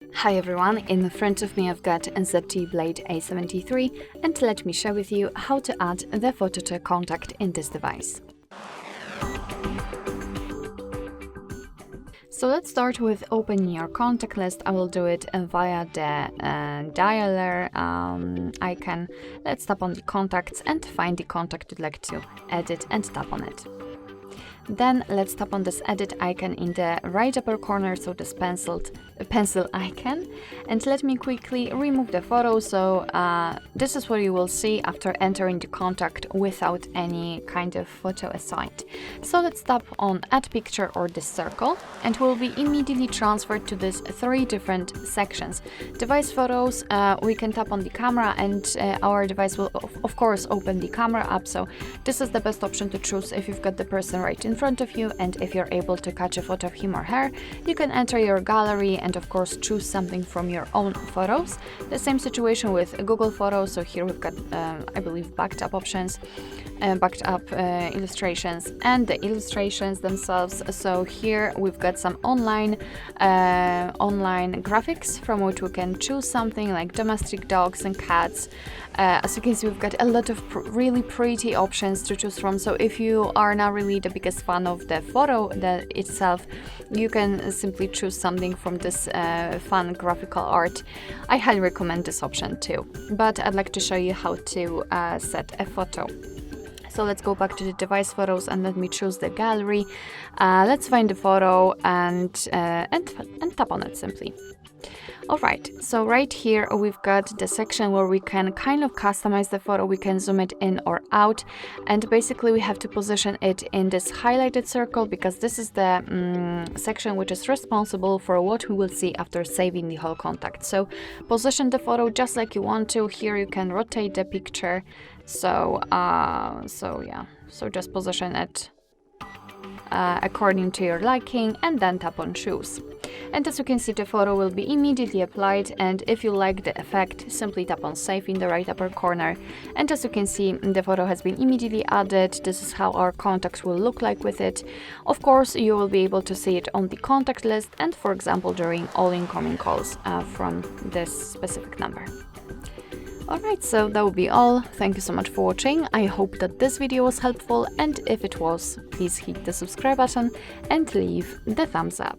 Hi everyone, in front of me I've got a ZTE Blade A73 and let me share with you how to add the photo to a contact in this device. So let's start with opening your contact list. I will do it via the dialer icon. Let's tap on the contacts and find the contact you'd like to edit and tap on it. Then let's tap on this edit icon in the right upper corner, so this pencil icon, and let me quickly remove the photo. So this is what you will see after entering the contact without any kind of photo assigned. So let's tap on add picture or this circle, and we'll be immediately transferred to these three different sections. Device photos, we can tap on the camera and our device will of course open the camera app. So this is the best option to choose if you've got the person right in front of you, and if you're able to catch a photo of him or her. You can enter your gallery and of course choose something from your own photos. The same situation with Google Photos. So here we've got I believe backed up options, backed up illustrations and the illustrations themselves. So here we've got some online graphics from which we can choose something like domestic dogs and cats. As you can see, we've got a lot of really pretty options to choose from. So if you are not really the biggest fan of the photo itself, you can simply choose something from this fun graphical art. I highly recommend this option too, but I'd like to show you how to set a photo. So let's go back to the device photos and let me choose the gallery. Let's find the photo and tap on it simply. Alright, so right here we've got the section where we can kind of customize the photo. We can zoom it in or out, and basically we have to position it in this highlighted circle because this is the section which is responsible for what we will see after saving the whole contact. So position the photo just like you want to. Here you can rotate the picture. So just position it according to your liking and then tap on choose. And as you can see, the photo will be immediately applied, and if you like the effect, simply tap on save in the right upper corner. And as you can see, the photo has been immediately added. This is how our contacts will look like with it. Of course, you will be able to see it on the contact list and, for example, during all incoming calls from this specific number. Alright, so that will be all. Thank you so much for watching. I hope that this video was helpful, and if it was, please hit the subscribe button and leave the thumbs up.